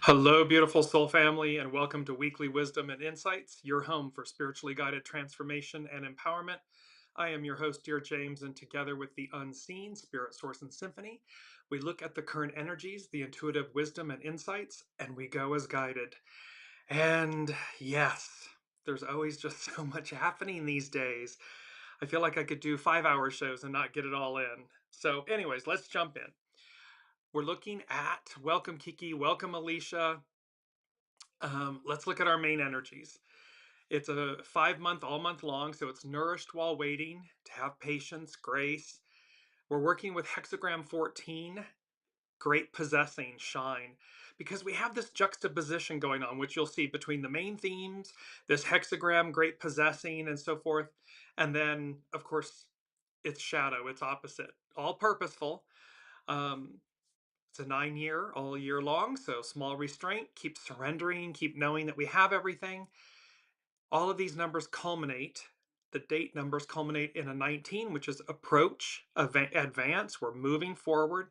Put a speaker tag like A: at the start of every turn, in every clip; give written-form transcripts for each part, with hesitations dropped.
A: Hello, beautiful soul family, and welcome to Weekly Wisdom and Insights, your home for spiritually guided transformation and empowerment. I am your host, Dearjames, and together with the unseen Spirit Source and Symphony, we look at the current energies, the intuitive wisdom and insights, and we go as guided. And yes, there's always just so much happening these days. I feel like I could do 5-hour shows and not get it all in. So, anyways, let's jump in. We're looking at welcome, Kiki, welcome, Alicia. Let's look at our main energies. It's a 5-month, all month long, so it's nourished while waiting, to have patience, grace. We're working with hexagram 14, great possessing, shine, because we have this juxtaposition going on, which you'll see between the main themes, this hexagram, great possessing, and so forth. And then, of course, it's shadow, it's opposite, all purposeful. Um, it's a 9-year, all year long, so small restraint, keep surrendering, keep knowing that we have everything. All of these numbers culminate, the date numbers culminate in a 19, which is approach, advance, we're moving forward.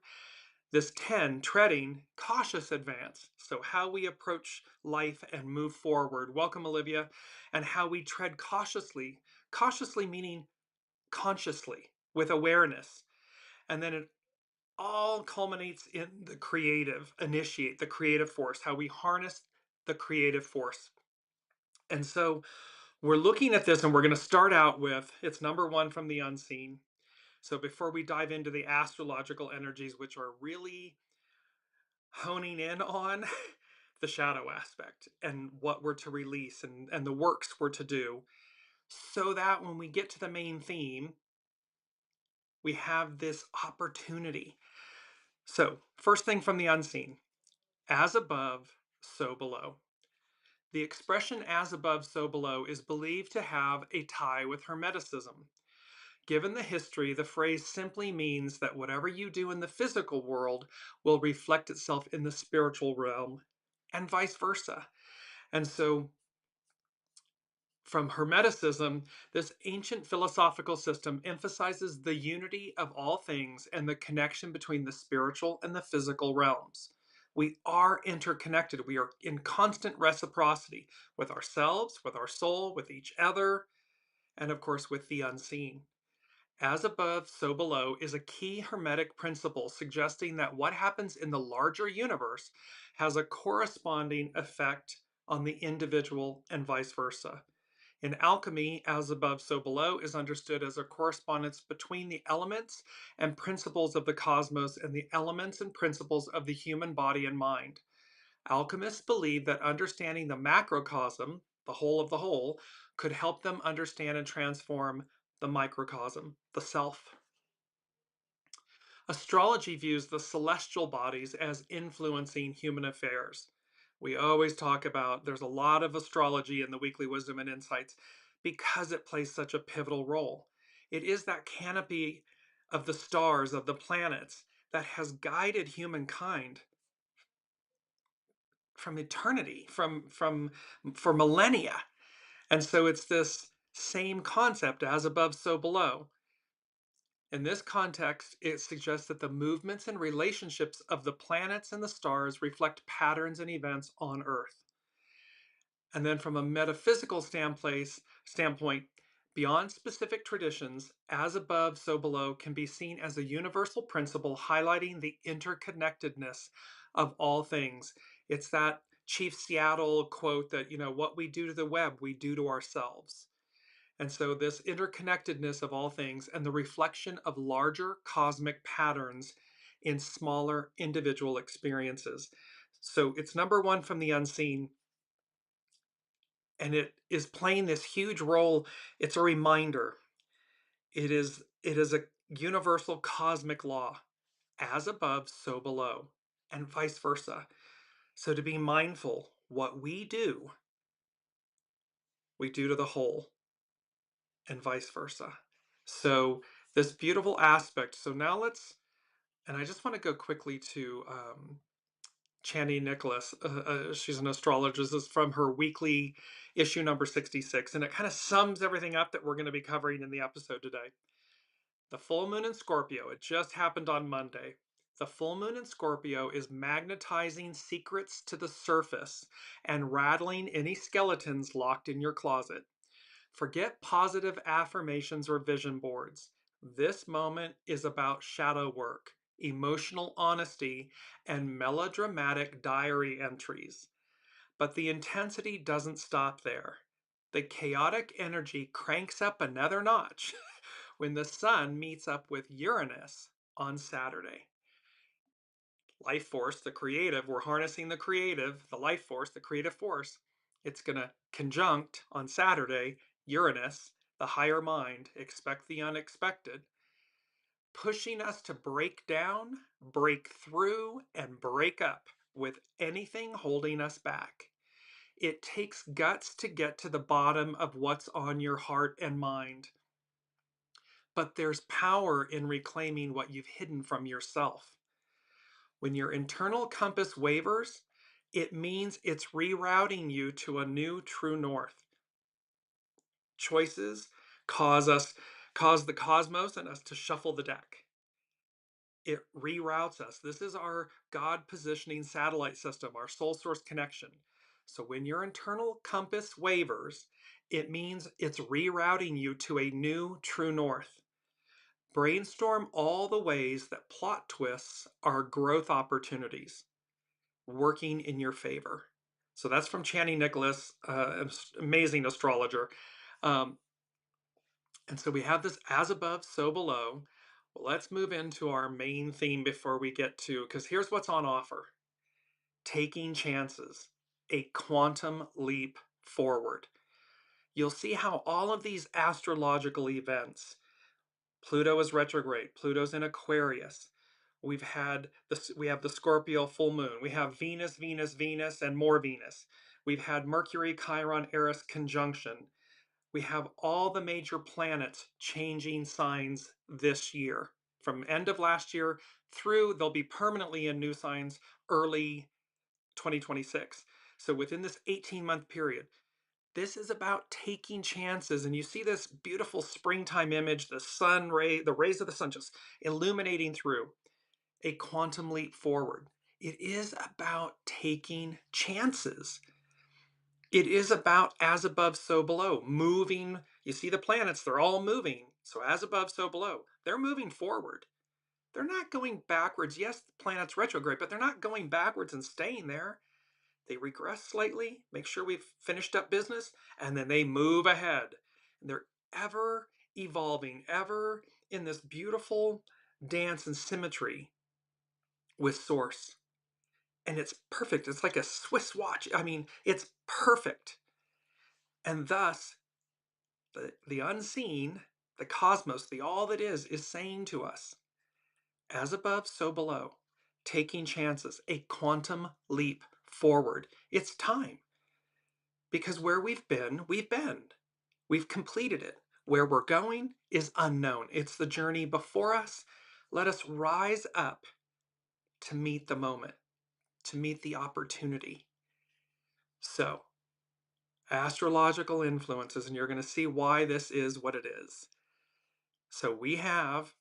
A: This 10, treading, cautious advance. So how we approach life and move forward. Welcome, Olivia. And how we tread cautiously, cautiously meaning consciously, with awareness. And then it all culminates in the creative, initiate, the creative force, how we harness the creative force. And so we're looking at this and we're going to start out with, it's number one from the unseen. So before we dive into the astrological energies, which are really honing in on the shadow aspect and what we're to release and the works we're to do, so that when we get to the main theme, we have this opportunity. So first thing from the unseen, as above, so below. The expression as above, so below is believed to have a tie with Hermeticism. Given the history, the phrase simply means that whatever you do in the physical world will reflect itself in the spiritual realm, and vice versa. And so, from Hermeticism, this ancient philosophical system emphasizes the unity of all things and the connection between the spiritual and the physical realms. We are interconnected. We are in constant reciprocity with ourselves, with our soul, with each other, and of course with the unseen. As above, so below is a key Hermetic principle suggesting that what happens in the larger universe has a corresponding effect on the individual and vice versa. In alchemy, as above, so below is understood as a correspondence between the elements and principles of the cosmos and the elements and principles of the human body and mind. Alchemists believe that understanding the macrocosm, the whole of the whole, could help them understand and transform the microcosm, the self. Astrology views the celestial bodies as influencing human affairs. We always talk about there's a lot of astrology in the weekly wisdom and insights because it plays such a pivotal role. It is that canopy of the stars, of the planets, that has guided humankind from eternity, from for millennia. And so it's this same concept, as above, so below. In this context, it suggests that the movements and relationships of the planets and the stars reflect patterns and events on Earth. And then from a metaphysical standpoint, beyond specific traditions, as above, so below can be seen as a universal principle highlighting the interconnectedness of all things. It's that Chief Seattle quote that, what we do to the web, we do to ourselves. And so, this interconnectedness of all things and the reflection of larger cosmic patterns in smaller individual experiences. So, it's number one from the unseen, and it is playing this huge role. It's a reminder. It is a universal cosmic law, as above, so below, and vice versa. So, to be mindful, what we do to the whole, and vice versa. So this beautiful aspect. So now and I just want to go quickly to Chandy Nicholas. She's an astrologist. This is from her weekly issue number 66, and it kind of sums everything up that we're going to be covering in the episode today. The full moon in Scorpio, it just happened on Monday. The full moon in Scorpio is magnetizing secrets to the surface and rattling any skeletons locked in your closet. Forget positive affirmations or vision boards. This moment is about shadow work, emotional honesty, and melodramatic diary entries. But the intensity doesn't stop there. The chaotic energy cranks up another notch when the sun meets up with Uranus on Saturday. Life force, the creative, we're harnessing the creative, the life force, the creative force. It's going to conjunct on Saturday Uranus, the higher mind, expect the unexpected, pushing us to break down, break through, and break up with anything holding us back. It takes guts to get to the bottom of what's on your heart and mind. But there's power in reclaiming what you've hidden from yourself. When your internal compass wavers, it means it's rerouting you to a new true north. Choices cause the cosmos and us to shuffle the deck. It reroutes us. This is our God positioning satellite system, our soul source connection. So when your internal compass wavers, it means it's rerouting you to a new true north. Brainstorm all the ways that plot twists are growth opportunities working in your favor. So that's from Channing Nicholas, amazing astrologer. Um, and so we have this as above, so below. Well, let's move into our main theme before we get to, because here's what's on offer: taking chances, a quantum leap forward. You'll see how all of these astrological events, Pluto is retrograde, Pluto's in Aquarius. We have the Scorpio full moon. We have Venus, Venus, Venus, and more Venus. We've had Mercury, Chiron, Eris conjunction. We have all the major planets changing signs this year. From end of last year through, they'll be permanently in new signs early 2026. So within this 18-month period, this is about taking chances. And you see this beautiful springtime image, the rays of the sun just illuminating through, a quantum leap forward. It is about taking chances. It is about as above, so below, moving. You see the planets, they're all moving. So as above, so below. They're moving forward. They're not going backwards. Yes, the planet's retrograde, but they're not going backwards and staying there. They regress slightly, make sure we've finished up business, and then they move ahead. And they're ever evolving, ever in this beautiful dance and symmetry with Source. And it's perfect. It's like a Swiss watch. I mean, it's perfect. And thus, the unseen, the cosmos, the all that is saying to us, as above, so below, taking chances, a quantum leap forward. It's time. Because where we've been, we've been. We've completed it. Where we're going is unknown. It's the journey before us. Let us rise up to meet the moment, to meet the opportunity. So, astrological influences, and you're going to see why this is what it is. So we have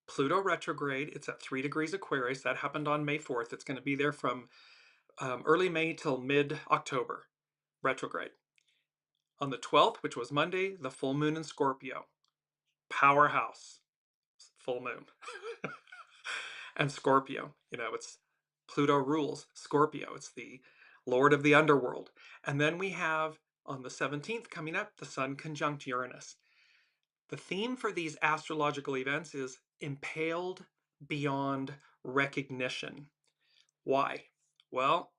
A: Pluto retrograde. It's at 3 degrees Aquarius. That happened on May 4th. It's going to be there from early May till mid-October, retrograde. On the 12th, which was Monday, the full moon in Scorpio. Powerhouse, full moon. And Scorpio, it's Pluto rules Scorpio. It's the lord of the underworld. And then we have on the 17th coming up, the sun conjunct Uranus. The theme for these astrological events is impaled beyond recognition. Why? Well,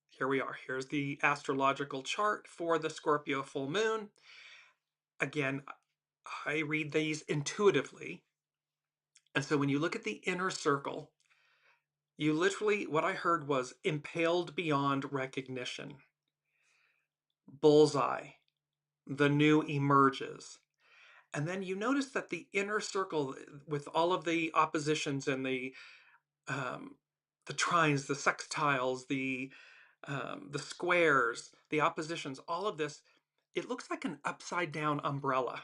A: here we are. Here's the astrological chart for the Scorpio full moon. Again, I read these intuitively. And so when you look at the inner circle, you literally, what I heard was impaled beyond recognition. Bullseye, the new emerges. And then you notice that the inner circle, with all of the oppositions and the trines, the sextiles, the squares, the oppositions, all of this, it looks like an upside down umbrella.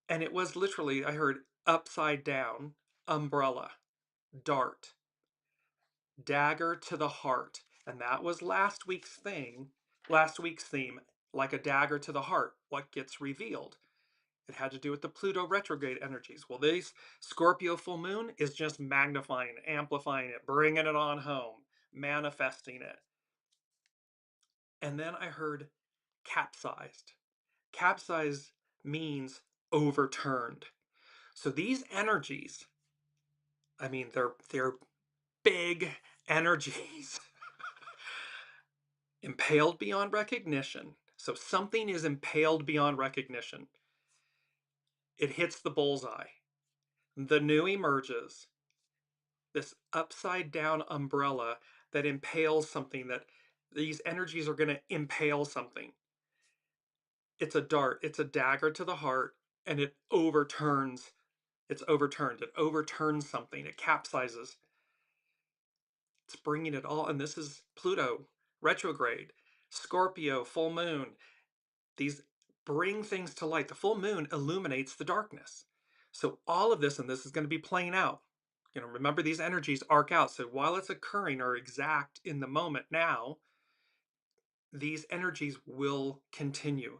A: And it was literally, I heard upside down umbrella, dart, dagger to the heart. And that was last week's theme, like a dagger to the heart, what gets revealed. It had to do with the Pluto retrograde energies. Well, this Scorpio full moon is just magnifying, amplifying it, bringing it on home, manifesting it. And then I heard capsized. Capsized means overturned. So these energies, I mean, they're big energies. Impaled beyond recognition. So something is impaled beyond recognition. It hits the bullseye. The new emerges. This upside down umbrella that impales something, that these energies are going to impale something. It's a dart, it's a dagger to the heart, and it overturns. It's overturned. It overturns something. It capsizes. It's bringing it all. And this is Pluto retrograde, Scorpio full moon. These bring things to light. The full moon illuminates the darkness. So all of this, and this is going to be playing out. Remember, these energies arc out. So while it's occurring or exact in the moment now, these energies will continue.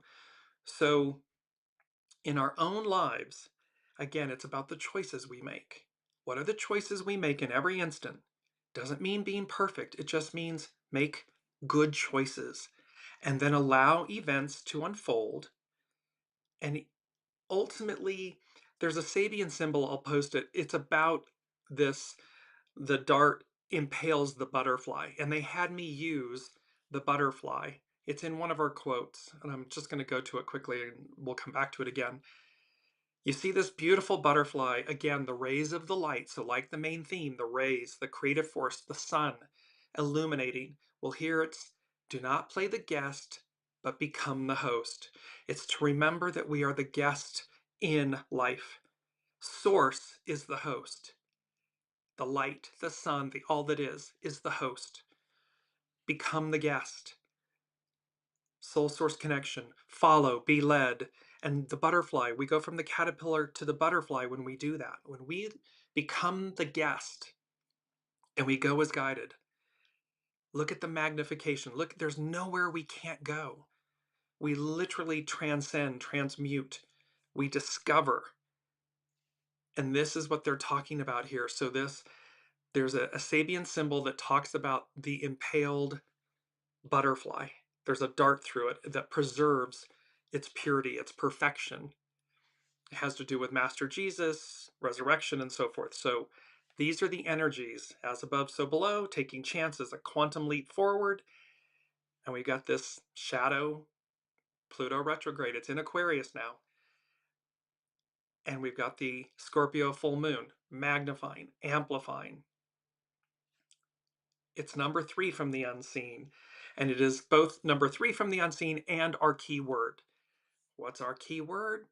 A: So in our own lives, again, it's about the choices we make. What are the choices we make in every instant? Doesn't mean being perfect. It just means make good choices and then allow events to unfold. And ultimately, there's a Sabian symbol, I'll post it. It's about this, the dart impales the butterfly. And they had me use the butterfly. It's in one of our quotes, and I'm just going to go to it quickly and we'll come back to it again. You see this beautiful butterfly, again, the rays of the light. So like the main theme, the rays, the creative force, the sun illuminating. Well, here it's do not play the guest, but become the host. It's to remember that we are the guest in life. Source is the host. The light, the sun, the all that is the host. Become the guest. Soul source connection. Follow, be led. And the butterfly, we go from the caterpillar to the butterfly when we do that. When we become the guest and we go as guided. Look at the magnification. Look, there's nowhere we can't go. We literally transcend, transmute. We discover. And this is what they're talking about here. So there's a Sabian symbol that talks about the impaled butterfly. There's a dart through it that preserves its purity, its perfection. It has to do with Master Jesus, resurrection, and so forth. So these are the energies, as above, so below, taking chances, a quantum leap forward. And we got this shadow, Pluto retrograde. It's in Aquarius now. And we've got the Scorpio full moon, magnifying, amplifying. It's number 3 from the unseen. And it is both number 3 from the unseen and our key word. What's our key word?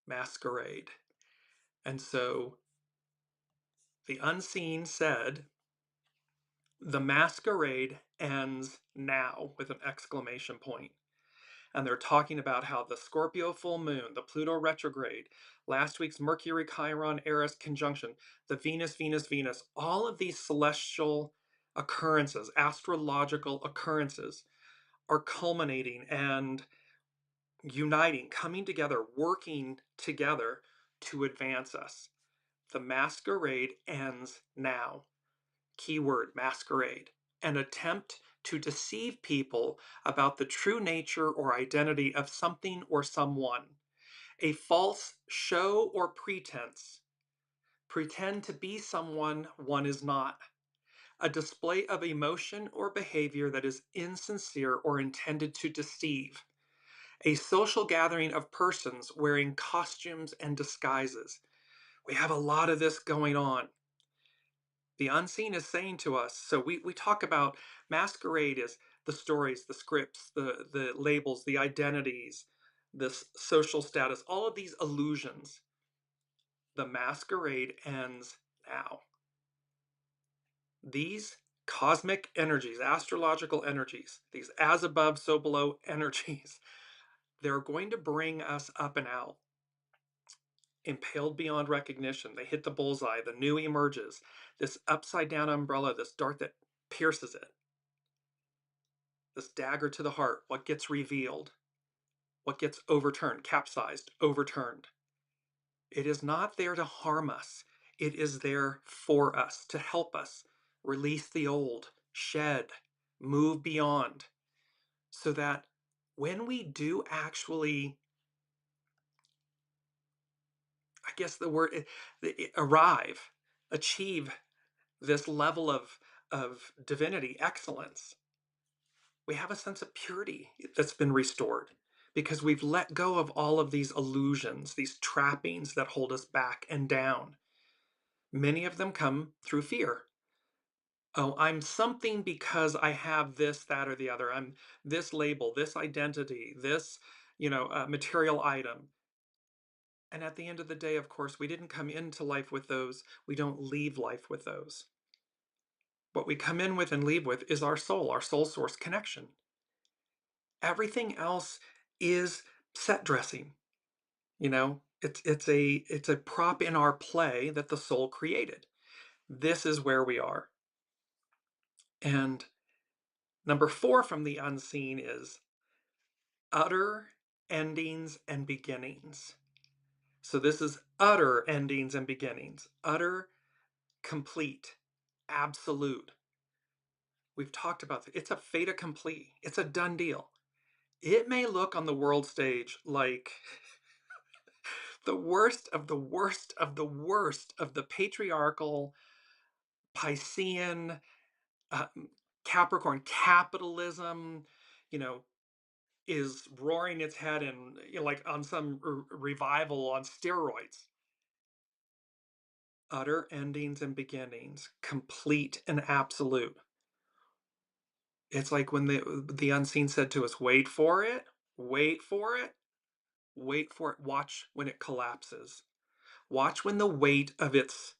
A: Masquerade. And so the unseen said, the masquerade ends now with an exclamation point. And they're talking about how the Scorpio full moon, the Pluto retrograde, last week's Mercury Chiron Eris conjunction, the Venus Venus Venus, all of these celestial occurrences, astrological occurrences, are culminating and uniting, coming together, working together to advance us. The masquerade ends now. Keyword masquerade. An attempt to deceive people about the true nature or identity of something or someone. A false show or pretense. Pretend to be someone one is not. A display of emotion or behavior that is insincere or intended to deceive. A social gathering of persons wearing costumes and disguises. We have a lot of this going on. The unseen is saying to us, so we talk about masquerade is the stories, the scripts, the labels, the identities, this social status, all of these illusions. The masquerade ends now. These cosmic energies, astrological energies, these as above, so below energies, they're going to bring us up and out. impaled beyond recognition. They hit the bullseye. The new emerges. This upside down umbrella, this dart that pierces it. This dagger to the heart. What gets revealed? What gets overturned? Capsized, overturned. It is not there to harm us. It is there for us, to help us release the old, shed, move beyond, so that when we do actually, I guess the word, arrive, achieve this level of divinity, excellence, we have a sense of purity that's been restored because we've let go of all of these illusions, these trappings that hold us back and down. Many of them come through fear. Oh, I'm something because I have this, that, or the other. I'm this label, this identity, this, material item. And at the end of the day, of course, we didn't come into life with those. We don't leave life with those. What we come in with and leave with is our soul source connection. Everything else is set dressing. It's a prop in our play that the soul created. This is where we are. And number 4 from the unseen is utter endings and beginnings. So this is utter endings and beginnings. Utter, complete, absolute. We've talked about it. It's a fait accompli. It's a done deal. It may look on the world stage like the worst of the worst of the worst of the patriarchal, Piscean, uh, Capricorn capitalism, you know, is roaring its head and like on some revival on steroids. Utter endings and beginnings, complete and absolute. It's like when the unseen said to us, wait for it, wait for it, wait for it, watch when it collapses. Watch when the weight of its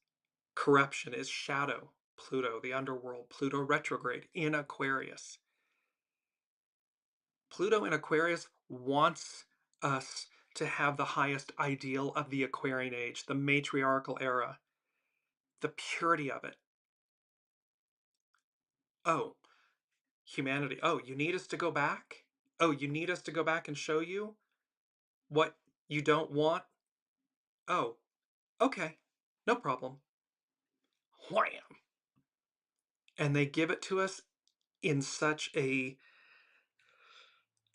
A: corruption is shadow. Pluto, the underworld, Pluto retrograde in Aquarius. Pluto in Aquarius wants us to have the highest ideal of the Aquarian age, the matriarchal era, the purity of it. Oh, humanity. Oh, you need us to go back? Oh, you need us to go back and show you what you don't want? Oh, okay, no problem. Wham! And they give it to us in such a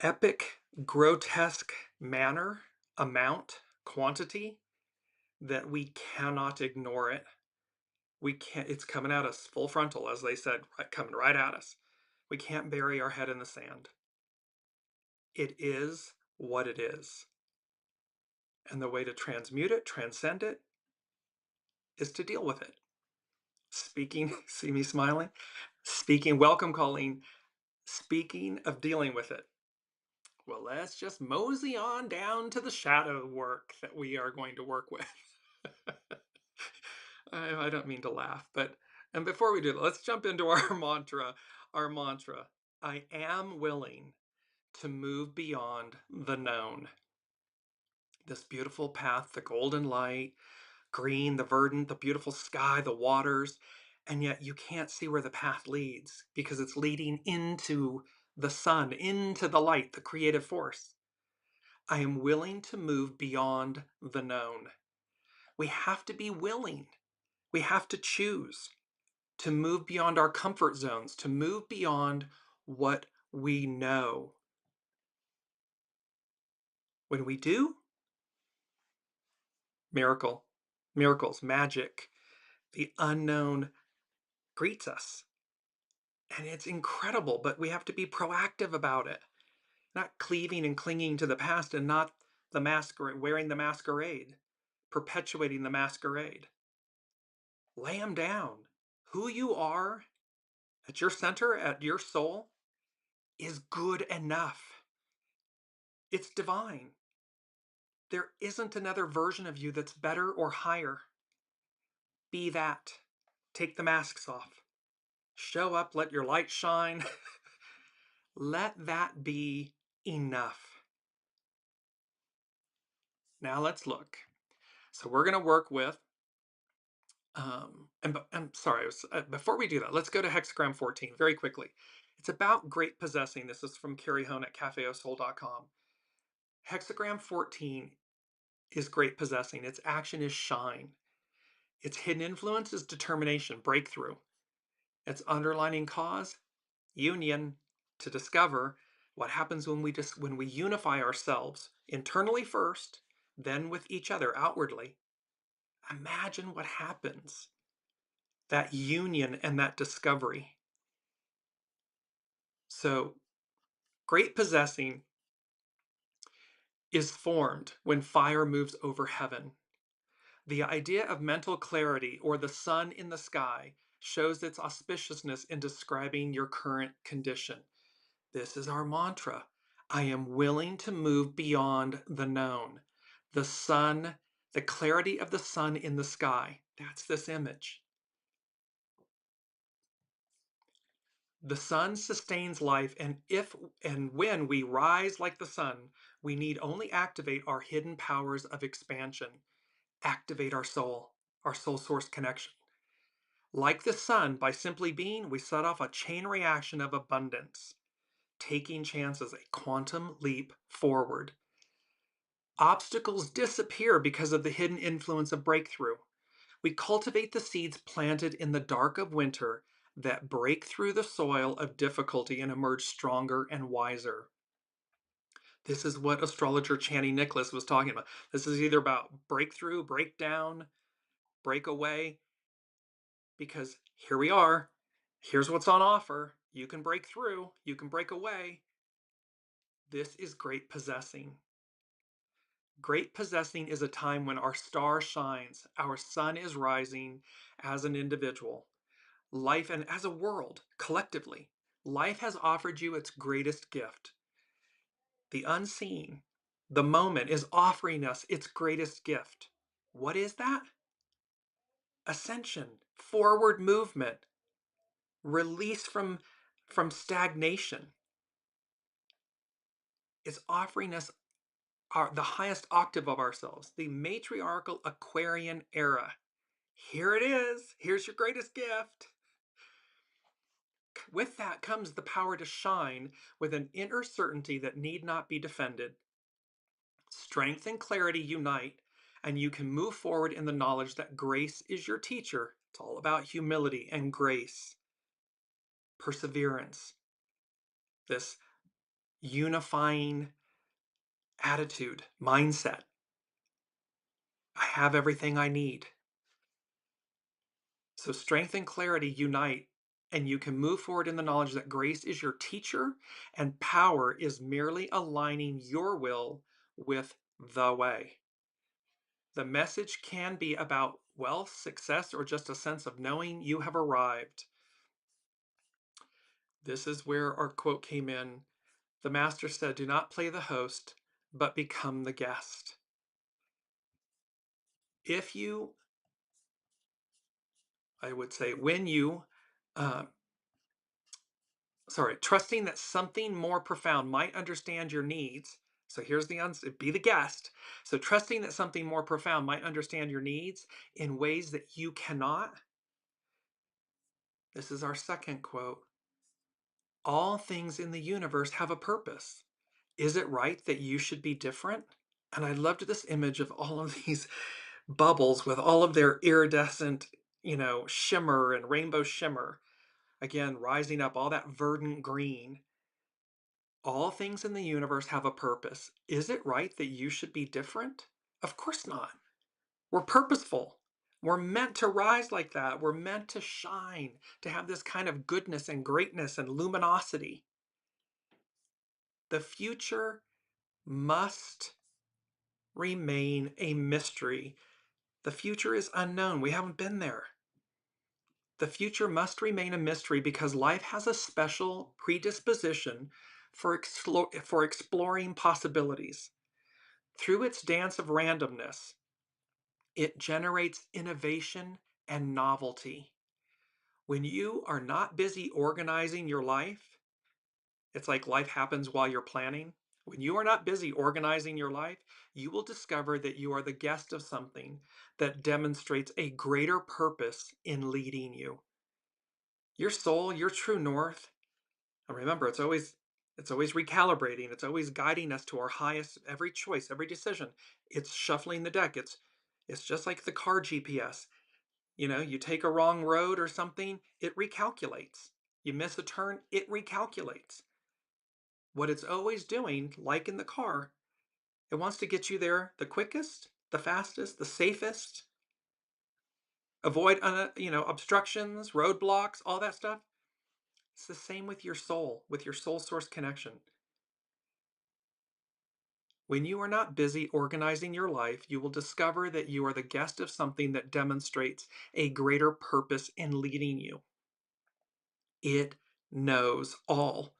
A: epic, grotesque manner, amount, quantity, that we cannot ignore it. We can't, it's coming at us full frontal, as they said, coming right at us. We can't bury our head in the sand. It is what it is. And the way to transmute it, transcend it, is to deal with it. Speaking, see me smiling? Speaking, welcome, Colleen. Speaking of dealing with it, well, let's just mosey on down to the shadow work that we are going to work with. I don't mean to laugh, and before we do that, let's jump into our mantra. Our mantra, I am willing to move beyond the known. This beautiful path, the golden light, green, the verdant, the beautiful sky, the waters, and yet you can't see where the path leads because it's leading into the sun, into the light, the creative force. I am willing to move beyond the known. We have to be willing. We have to choose to move beyond our comfort zones, to move beyond what we know. When we do, miracles, magic, the unknown greets us. And it's incredible, but we have to be proactive about it. Not cleaving and clinging to the past and not the masquerade, wearing the masquerade, perpetuating the masquerade. Lay them down. Who you are at your center, at your soul, is good enough. It's divine. There isn't another version of you that's better or higher. Be that. Take the masks off. Show up, let your light shine. Let that be enough. Now let's look. So we're going to work with, and I'm sorry, before we do that, let's go to hexagram 14 very quickly. It's about great possessing. This is from Carrie Hone at cafeosoul.com. Hexagram 14 is great possessing. Its action is shine. Its hidden influence is determination, breakthrough. Its underlining cause, union, to discover what happens when we unify ourselves internally first, then with each other outwardly. Imagine what happens. That union and that discovery. So, great possessing is formed when fire moves over heaven. The idea of mental clarity or the sun in the sky shows its auspiciousness in describing your current condition. This is our mantra. I am willing to move beyond the known. The sun, the clarity of the sun in the sky. That's this image. The sun sustains life, and if and when we rise like the sun, we need only activate our hidden powers of expansion, activate our soul source connection. Like the sun, by simply being, we set off a chain reaction of abundance, taking chances, a quantum leap forward. Obstacles disappear because of the hidden influence of breakthrough. We cultivate the seeds planted in the dark of winter that break through the soil of difficulty and emerge stronger and wiser. This is what astrologer Channing Nicholas was talking about. This is either about breakthrough, breakdown, breakaway, because here we are. Here's what's on offer. You can break through, you can break away. This is great possessing. Great possessing is a time when our star shines, our sun is rising as an individual. Life and as a world, collectively, life has offered you its greatest gift. The unseen, the moment is offering us its greatest gift. What is that? Ascension, forward movement, release from stagnation. It's offering us the highest octave of ourselves, the matriarchal Aquarian era. Here it is. Here's your greatest gift. With that comes the power to shine with an inner certainty that need not be defended. Strength and clarity unite, and you can move forward in the knowledge that grace is your teacher. It's all about humility and grace, perseverance, this unifying attitude, mindset. I have everything I need. So strength and clarity unite, and you can move forward in the knowledge that grace is your teacher and power is merely aligning your will with the way. The message can be about wealth, success, or just a sense of knowing you have arrived. This is where our quote came in. The master said, do not play the host, but become the guest. If you, I would say, when you trusting that something more profound might understand your needs. So here's the answer, be the guest. So trusting that something more profound might understand your needs in ways that you cannot. This is our second quote. All things in the universe have a purpose. Is it right that you should be different? And I loved this image of all of these bubbles with all of their iridescent, shimmer and rainbow shimmer. Again, rising up, all that verdant green. All things in the universe have a purpose. Is it right that you should be different? Of course not. We're purposeful. We're meant to rise like that. We're meant to shine, to have this kind of goodness and greatness and luminosity. The future must remain a mystery. The future is unknown. We haven't been there. The future must remain a mystery because life has a special predisposition for exploring possibilities. Through its dance of randomness, it generates innovation and novelty. When you are not busy organizing your life, it's like life happens while you're planning. When you are not busy organizing your life, you will discover that you are the guest of something that demonstrates a greater purpose in leading you. Your soul, your true north, and remember, it's always recalibrating. It's always guiding us to our highest every choice, every decision. It's shuffling the deck. It's just like the car GPS. You take a wrong road or something, it recalculates. You miss a turn, it recalculates. What it's always doing, like in the car, it wants to get you there the quickest, the fastest, the safest, avoid obstructions, roadblocks, all that stuff. It's the same with your soul source connection. When you are not busy organizing your life, you will discover that you are the guest of something that demonstrates a greater purpose in leading you. It knows all.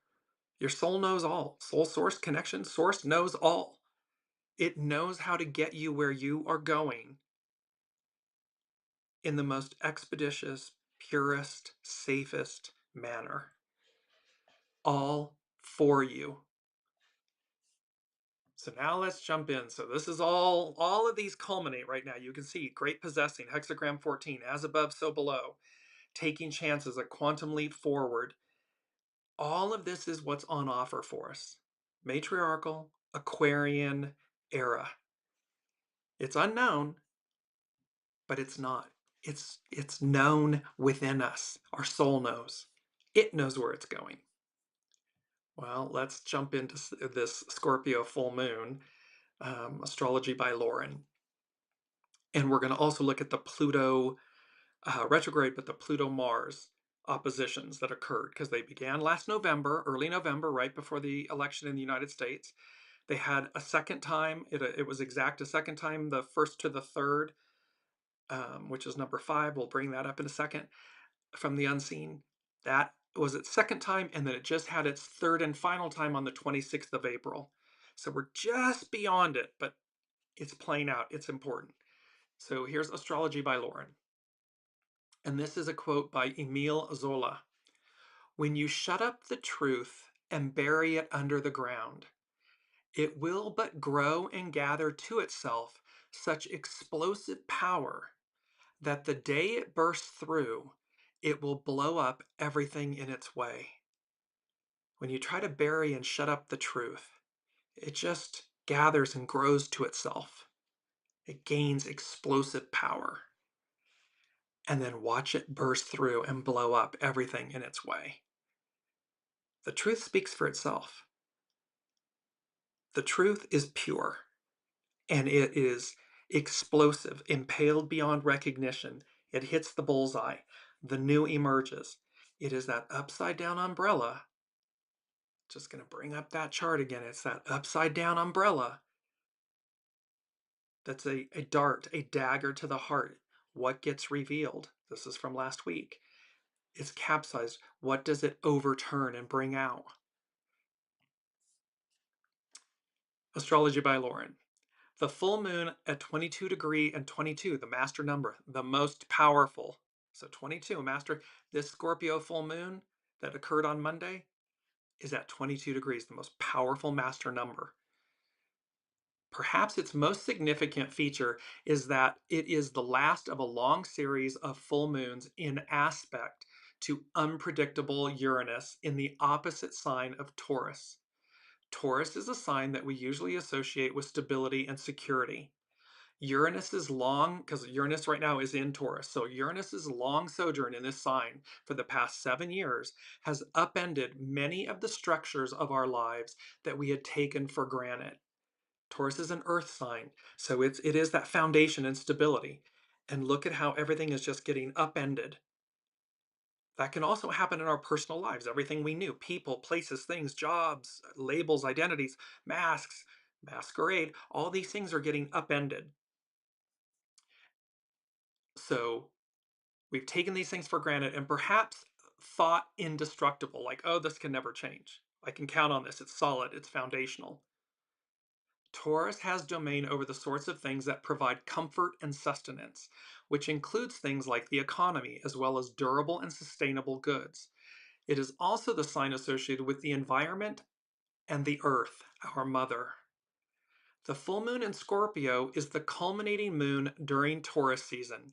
A: Your soul knows all. Soul source connection, source knows all. It knows how to get you where you are going in the most expeditious, purest, safest manner. All for you. So now let's jump in. So this is all of these culminate right now. You can see great possessing, hexagram 14, as above, so below, taking chances, a quantum leap forward. All of this is what's on offer for us. Matriarchal, Aquarian era. It's unknown, but it's not. It's known within us. Our soul knows. It knows where it's going. Well, let's jump into this Scorpio full moon, astrology by Lauren. And we're going to also look at the Pluto retrograde, but the Pluto-Mars oppositions that occurred because they began last November, early November, right before the election in the United States. They had a second time, it was exact a second time, the first to the third, which is number 5. We'll bring that up in a second from the unseen. That was its second time, and then it just had its third and final time on the 26th of April. So we're just beyond it, but it's playing out. It's important. So here's Astrology by Lauren. And this is a quote by Emile Zola. When you shut up the truth and bury it under the ground, it will but grow and gather to itself such explosive power that the day it bursts through, it will blow up everything in its way. When you try to bury and shut up the truth, it just gathers and grows to itself. It gains explosive power. And then watch it burst through and blow up everything in its way. The truth speaks for itself. The truth is pure, and it is explosive, impaled beyond recognition. It hits the bullseye. The new emerges. It is that upside down umbrella. Just going to bring up that chart again. It's that upside down umbrella. That's a dart, a dagger to the heart. What gets revealed? This is from last week. It's capsized. What does it overturn and bring out? Astrology by Lauren. The full moon at 22 degree and 22, the master number, the most powerful. So 22, master. This Scorpio full moon that occurred on Monday is at 22 degrees, the most powerful master number. Perhaps its most significant feature is that it is the last of a long series of full moons in aspect to unpredictable Uranus in the opposite sign of Taurus. Taurus is a sign that we usually associate with stability and security. Uranus is long, because Uranus right now is in Taurus, so Uranus's long sojourn in this sign for the past 7 years has upended many of the structures of our lives that we had taken for granted. Taurus is an earth sign, so it is that foundation and stability. And look at how everything is just getting upended. That can also happen in our personal lives. Everything we knew, people, places, things, jobs, labels, identities, masks, masquerade, all these things are getting upended. So we've taken these things for granted and perhaps thought indestructible, like, oh, this can never change. I can count on this. It's solid. It's foundational. Taurus has domain over the sorts of things that provide comfort and sustenance, which includes things like the economy, as well as durable and sustainable goods. It is also the sign associated with the environment and the Earth, our mother. The full moon in Scorpio is the culminating moon during Taurus season.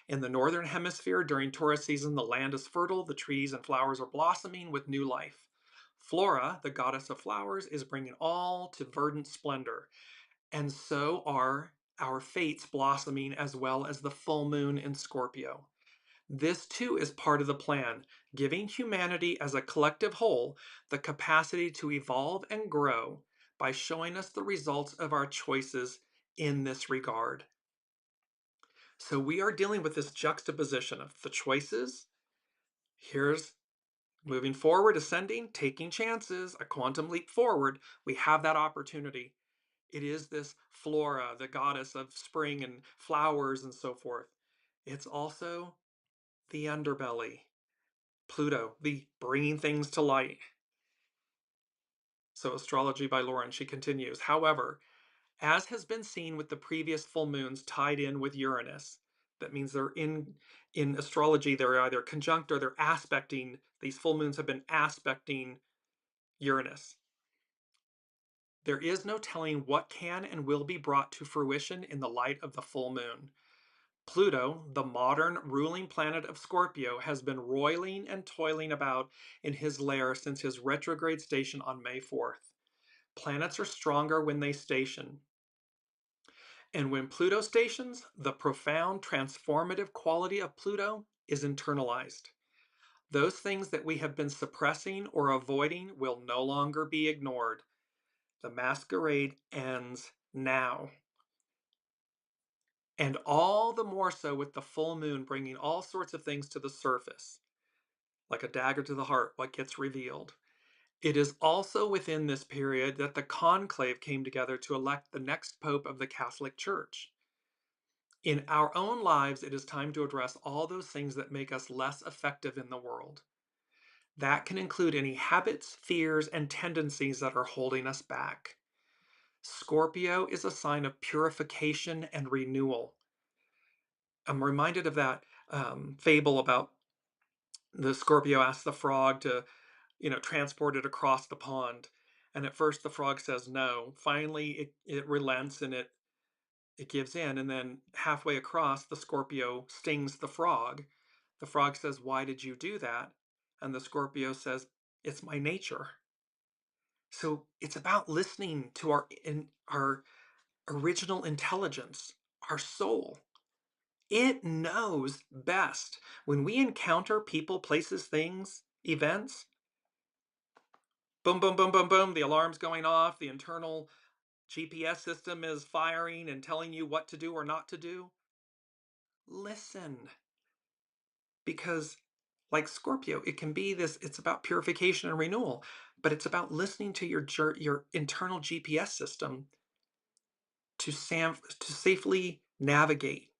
A: In the northern hemisphere, during Taurus season, the land is fertile, the trees and flowers are blossoming with new life. Flora, the goddess of flowers, is bringing all to verdant splendor, and so are our fates blossoming as well as the full moon in Scorpio. This too is part of the plan, giving humanity as a collective whole the capacity to evolve and grow by showing us the results of our choices in this regard. So we are dealing with this juxtaposition of the choices. Here's moving forward, ascending, taking chances, a quantum leap forward. We have that opportunity. It is this Flora, the goddess of spring and flowers and so forth. It's also the underbelly, Pluto, the bringing things to light. So, Astrology by Lauren, she continues. However, as has been seen with the previous full moons tied in with Uranus, that means they're in astrology, they're either conjunct or they're aspecting, these full moons have been aspecting Uranus. There is no telling what can and will be brought to fruition in the light of the full moon. Pluto, the modern ruling planet of Scorpio, has been roiling and toiling about in his lair since his retrograde station on May 4th. Planets are stronger when they station. And when Pluto stations, the profound transformative quality of Pluto is internalized. Those things that we have been suppressing or avoiding will no longer be ignored. The masquerade ends now. And all the more so with the full moon bringing all sorts of things to the surface, like a dagger to the heart, what gets revealed. It is also within this period that the conclave came together to elect the next pope of the Catholic Church. In our own lives, it is time to address all those things that make us less effective in the world. That can include any habits, fears, and tendencies that are holding us back. Scorpio is a sign of purification and renewal. I'm reminded of that fable about the Scorpio asks the frog to, transport it across the pond. And at first the frog says no. Finally, it relents and it gives in. And then halfway across, the Scorpio stings the frog. The frog says, "Why did you do that?" And the Scorpio says, "It's my nature." So it's about listening to our original intelligence, our soul. It knows best. When we encounter people, places, things, events, boom, boom, boom, boom, boom, the alarm's going off, the internal GPS system is firing and telling you what to do or not to do. Listen. Because, like Scorpio, it can be this, it's about purification and renewal, but it's about listening to your internal GPS system to safely navigate.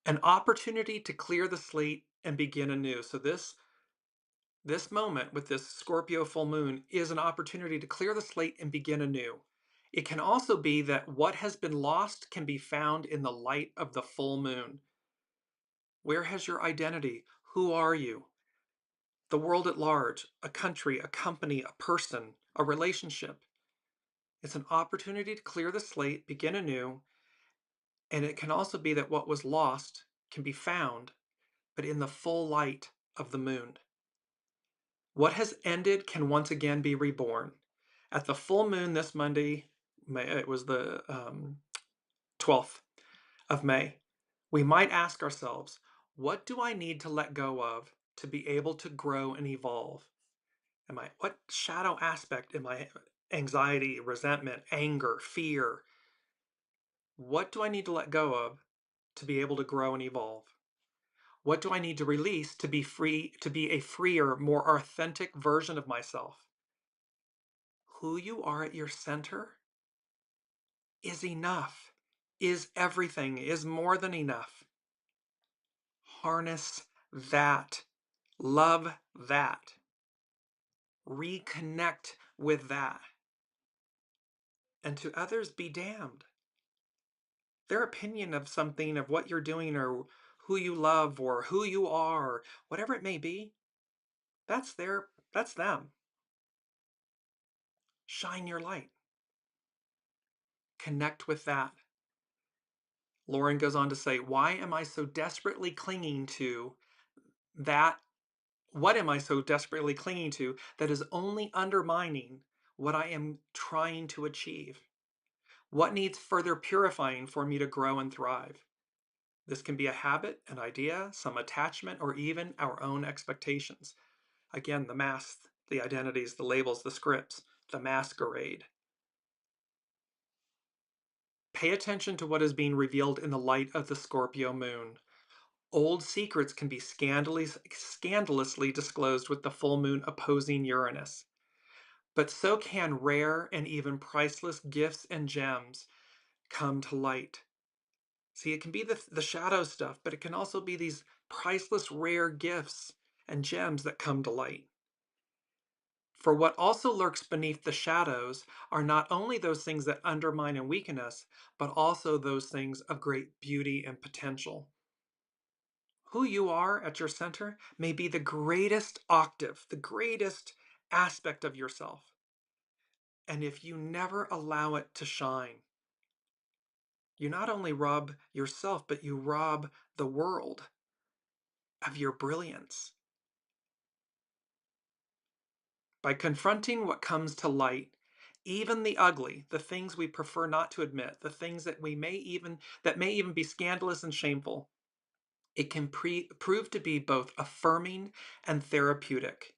A: An opportunity to clear the slate and begin anew. So this moment with this Scorpio full moon is an opportunity to clear the slate and begin anew. It can also be that what has been lost can be found in the light of the full moon. Where has your identity? Who are you? The world at large, a country, a company, a person, a relationship. It's an opportunity to clear the slate, begin anew, and it can also be that what was lost can be found, but in the full light of the moon. What has ended can once again be reborn. At the full moon this Monday, it was the 12th of May, we might ask ourselves, what do I need to let go of to be able to grow and evolve? What shadow aspect am I, anxiety, resentment, anger, fear? What do I need to let go of to be able to grow and evolve? What do I need to release to be free, to be a freer, more authentic version of myself? Who you are at your center is enough, is everything, is more than enough. Harness that. Love that. Reconnect with that. And to others, be damned. Their opinion of something, of what you're doing, or who you love, or who you are, whatever it may be, that's them. Shine your light. Connect with that. Lauren goes on to say, why am I so desperately clinging to that? What am I so desperately clinging to that is only undermining what I am trying to achieve? What needs further purifying for me to grow and thrive? This can be a habit, an idea, some attachment, or even our own expectations. Again, the masks, the identities, the labels, the scripts, the masquerade. Pay attention to what is being revealed in the light of the Scorpio moon. Old secrets can be scandalously disclosed with the full moon opposing Uranus. But so can rare and even priceless gifts and gems come to light. See, it can be the shadow stuff, but it can also be these priceless, rare gifts and gems that come to light. For what also lurks beneath the shadows are not only those things that undermine and weaken us, but also those things of great beauty and potential. Who you are at your center may be the greatest octave, the greatest aspect of yourself. And if you never allow it to shine, you not only rob yourself, but you rob the world of your brilliance. By confronting what comes to light, even the ugly, the things we prefer not to admit, the things that may even be scandalous and shameful, it can prove to be both affirming and therapeutic.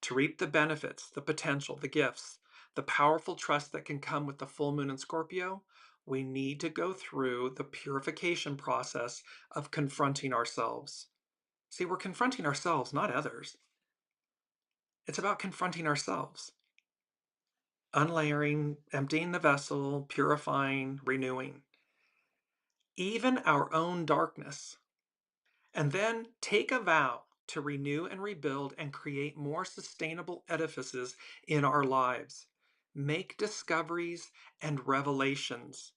A: To reap the benefits, the potential, the gifts, the powerful trust that can come with the full moon in Scorpio, we need to go through the purification process of confronting ourselves. See, we're confronting ourselves, not others. It's about confronting ourselves. Unlayering, emptying the vessel, purifying, renewing. Even our own darkness. And then take a vow to renew and rebuild and create more sustainable edifices in our lives. Make discoveries and revelations.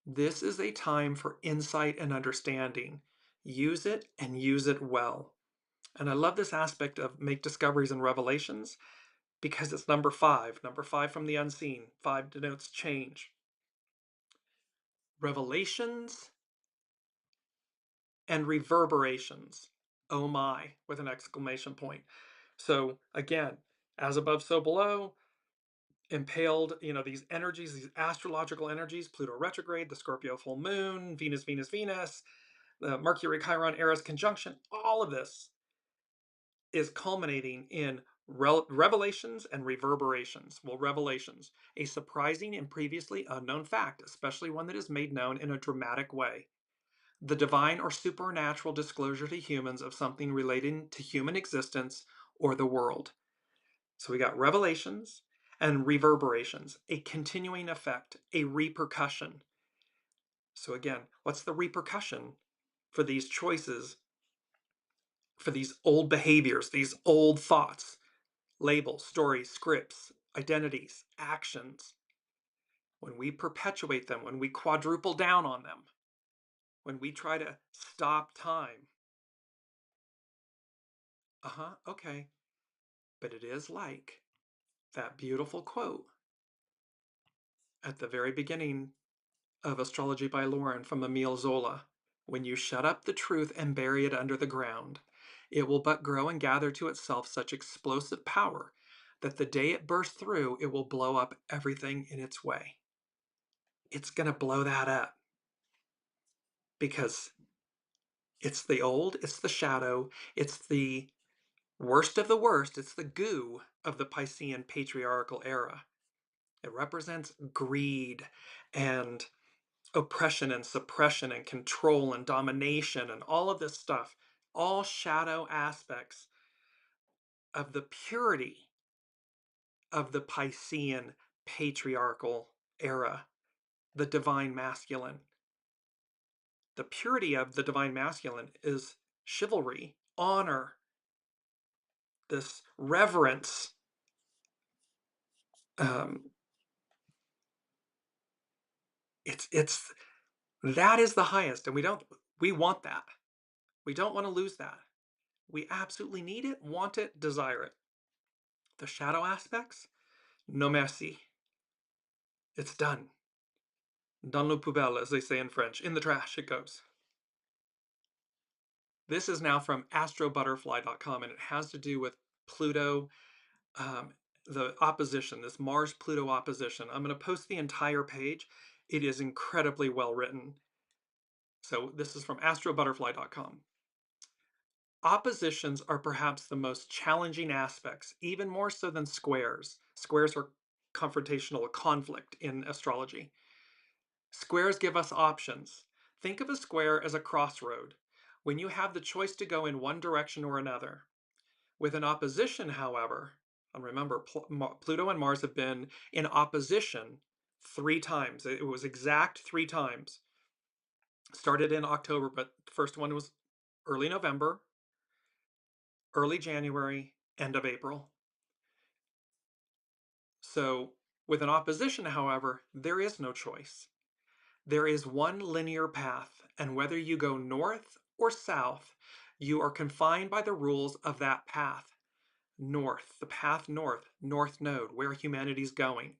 A: This is a time for insight and understanding. Use it and use it well. And I love this aspect of make discoveries and revelations because it's number 5. Number 5 from the unseen. 5 denotes change. Revelations and reverberations. Oh my, with an exclamation point. So again, as above, so below, impaled, these energies, these astrological energies, Pluto retrograde, the Scorpio full moon, Venus, Venus, Venus, the Mercury Chiron Eris conjunction, all of this is culminating in revelations and reverberations. Well, revelations, a surprising and previously unknown fact, especially one that is made known in a dramatic way. The divine or supernatural disclosure to humans of something relating to human existence or the world. So we got revelations and reverberations, a continuing effect, a repercussion. So again, what's the repercussion for these choices, for these old behaviors, these old thoughts, labels, stories, scripts, identities, actions? When we perpetuate them, when we quadruple down on them, when we try to stop time. Okay. But it is like that beautiful quote at the very beginning of Astrology by Lauren from Emile Zola. When you shut up the truth and bury it under the ground, it will but grow and gather to itself such explosive power that the day it bursts through, it will blow up everything in its way. It's going to blow that up because it's the old, it's the shadow, it's the worst of the worst, it's the goo of the Piscean patriarchal era. It represents greed and oppression and suppression and control and domination and all of this stuff, all shadow aspects of the purity of the Piscean patriarchal era, the divine masculine. The purity of the divine masculine is chivalry, honor, this reverence. It's that is the highest, and we want that. We don't want to lose that. We absolutely need it, want it, desire it. The shadow aspects, no merci. It's done. Dans le poubelle, as they say in French. In the trash it goes. This is now from astrobutterfly.com, and it has to do with Pluto, um, the opposition, this Mars-Pluto opposition. I'm going to post the entire page. It is incredibly well written. So this is from astrobutterfly.com. Oppositions are perhaps the most challenging aspects, even more so than squares. Squares are confrontational conflict in astrology. Squares give us options. Think of a square as a crossroad, when you have the choice to go in one direction or another. With an opposition, however, and remember, Pluto and Mars have been in opposition 3 times. It was exact 3 times. Started in October, but the first one was early November, early January, end of April. So with an opposition, however, there is no choice. There is one linear path, and whether you go north or south, you are confined by the rules of that path. North, the path north, north node, where humanity's going.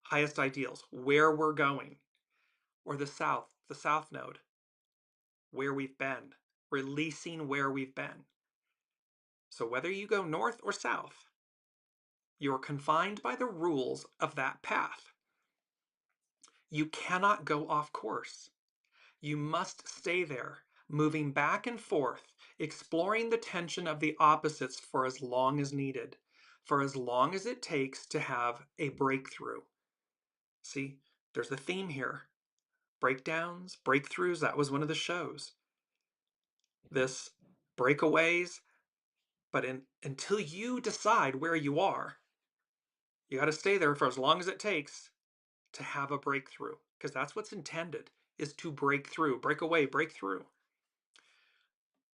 A: Highest ideals, where we're going. Or the south node, where we've been. Releasing where we've been. So whether you go north or south, you're confined by the rules of that path. You cannot go off course. You must stay there, moving back and forth, exploring the tension of the opposites for as long as needed, for as long as it takes to have a breakthrough. See, there's a theme here. Breakdowns, breakthroughs, that was one of the shows. This breakaways, but until you decide where you are, you got to stay there for as long as it takes to have a breakthrough, because that's what's intended, is to break through, break away, break through.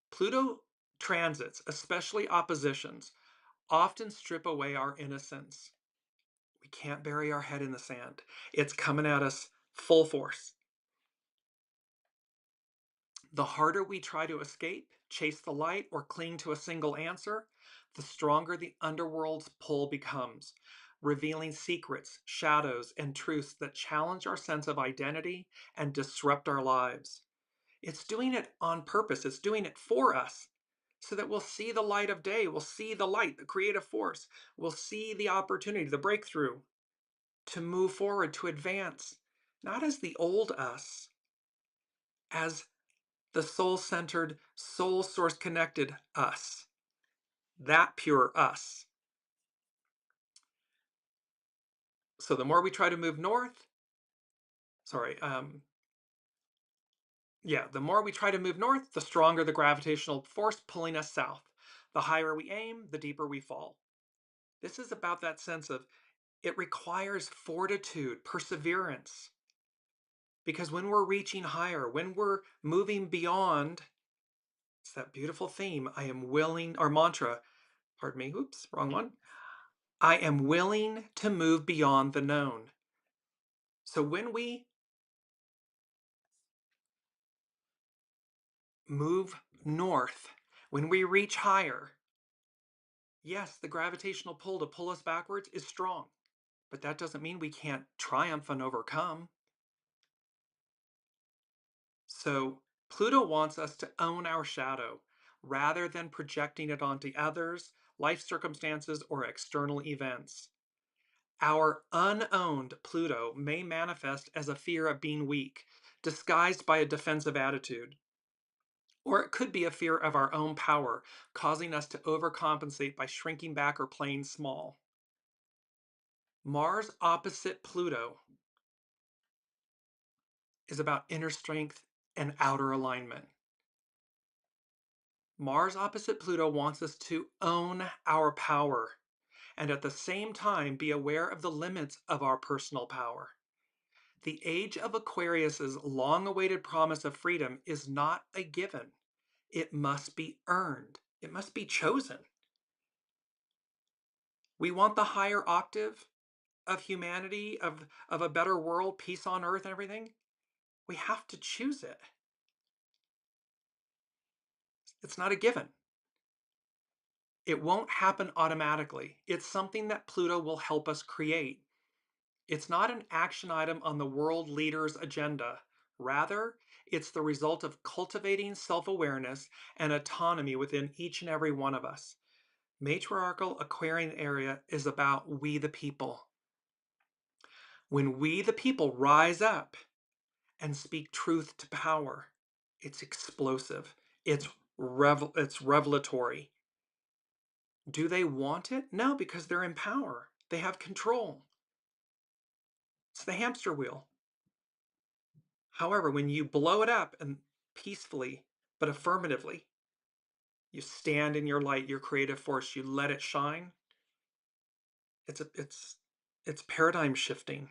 A: Pluto transits, especially oppositions, often strip away our innocence. We can't bury our head in the sand. It's coming at us full force. The harder we try to escape, chase the light, or cling to a single answer, the stronger the underworld's pull becomes, revealing secrets, shadows, and truths that challenge our sense of identity and disrupt our lives. It's doing it on purpose. It's doing it for us so that we'll see the light of day. We'll see the light, the creative force. We'll see the opportunity, the breakthrough to move forward, to advance, not as the old us, as the soul-centered, soul source connected us, that pure us. So the more we try to move north, the more we try to move north, the stronger the gravitational force pulling us south. The higher we aim, the deeper we fall. This is about that sense of it requires fortitude, perseverance. Because when we're reaching higher, when we're moving beyond, it's that beautiful theme, I am willing, or mantra, pardon me, oops, wrong one. I am willing to move beyond the known. So when we move north, when we reach higher, yes, the gravitational pull to pull us backwards is strong, but that doesn't mean we can't triumph and overcome. So Pluto wants us to own our shadow rather than projecting it onto others, life circumstances, or external events. Our unowned Pluto may manifest as a fear of being weak, disguised by a defensive attitude. Or it could be a fear of our own power, causing us to overcompensate by shrinking back or playing small. Mars opposite Pluto is about inner strength and outer alignment. Mars opposite Pluto wants us to own our power and at the same time be aware of the limits of our personal power. The age of Aquarius's long-awaited promise of freedom is not a given. It must be earned. It must be chosen. We want the higher octave of humanity, of a better world, peace on earth and everything. We have to choose it. It's not a given. It won't happen automatically. It's something that Pluto will help us create It's not an action item on the world leader's agenda. Rather, it's the result of cultivating self-awareness and autonomy within each and every one of us. Matriarchal Aquarian area is about we the people. When we the people rise up and speak truth to power, it's explosive. It's revelatory. Do they want it? No, because they're in power. They have control. It's the hamster wheel. However, when you blow it up and peacefully but affirmatively, you stand in your light, your creative force, you let it shine, it's paradigm shifting.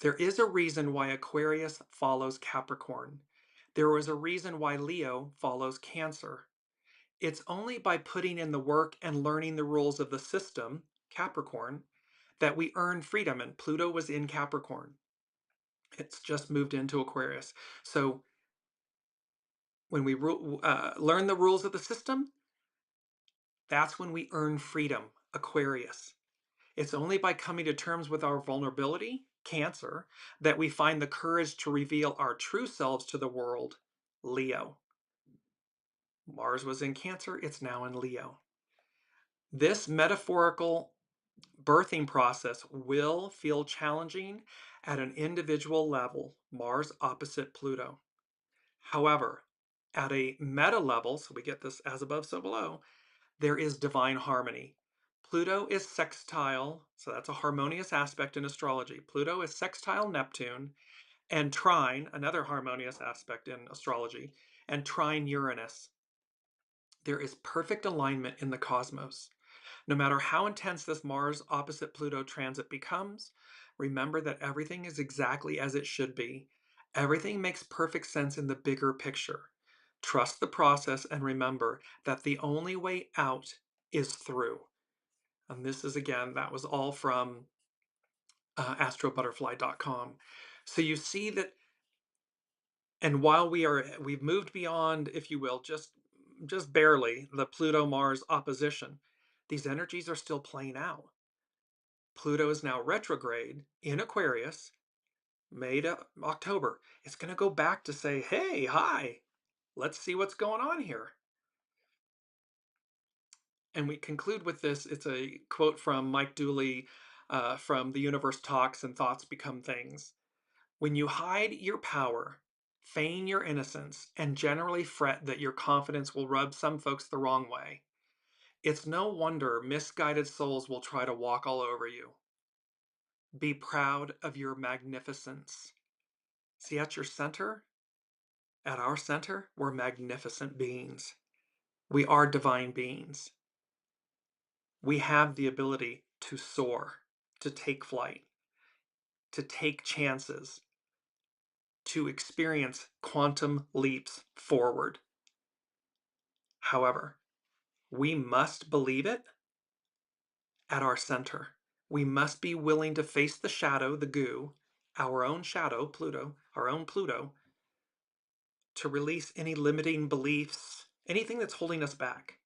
A: There is a reason why Aquarius follows Capricorn. There is a reason why Leo follows Cancer. It's only by putting in the work and learning the rules of the system, Capricorn, that we earn freedom. And Pluto was in Capricorn. It's just moved into Aquarius. So when we learn the rules of the system, that's when we earn freedom, Aquarius. It's only by coming to terms with our vulnerability, Cancer, that we find the courage to reveal our true selves to the world, Leo. Mars was in Cancer, it's now in Leo. This metaphorical birthing process will feel challenging at an individual level, Mars opposite Pluto. However, at a meta level, so we get this as above, so below, there is divine harmony. Pluto is sextile, so that's a harmonious aspect in astrology. Pluto is sextile Neptune and trine, another harmonious aspect in astrology, and trine Uranus. There is perfect alignment in the cosmos. No matter how intense this Mars opposite Pluto transit becomes, remember that everything is exactly as it should be. Everything makes perfect sense in the bigger picture. Trust the process and remember that the only way out is through. And this is, again, that was all from astrobutterfly.com. So you see that, and while we've moved beyond, if you will, just barely the Pluto-Mars opposition, these energies are still playing out. Pluto is now retrograde in Aquarius, May to October. It's going to go back to say, hey, hi, let's see what's going on here. And we conclude with this. It's a quote from Mike Dooley from The Universe Talks and Thoughts Become Things. When you hide your power, feign your innocence, and generally fret that your confidence will rub some folks the wrong way, it's no wonder misguided souls will try to walk all over you. Be proud of your magnificence. See, at your center, at our center, we're magnificent beings. We are divine beings. We have the ability to soar, to take flight, to take chances, to experience quantum leaps forward. However, we must believe it at our center. We must be willing to face the shadow, the goo, our own shadow, Pluto, our own Pluto, to release any limiting beliefs, anything that's holding us back.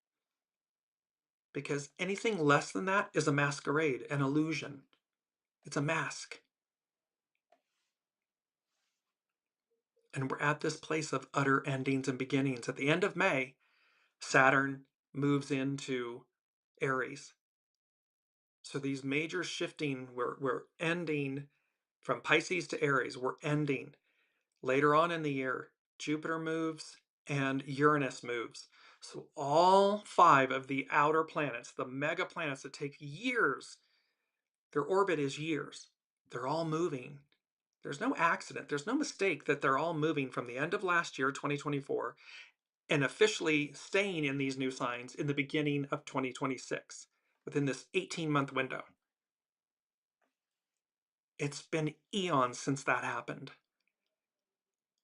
A: Because anything less than that is a masquerade, an illusion. It's a mask. And we're at this place of utter endings and beginnings. At the end of May, Saturn moves into Aries. So these major shifting, we're ending from Pisces to Aries. We're ending. Later on in the year, Jupiter moves and Uranus moves. So all 5 of the outer planets, the mega planets that take years, their orbit is years. They're all moving. There's no accident. There's no mistake that they're all moving from the end of last year, 2024, and officially staying in these new signs in the beginning of 2026, within this 18-month window. It's been eons since that happened.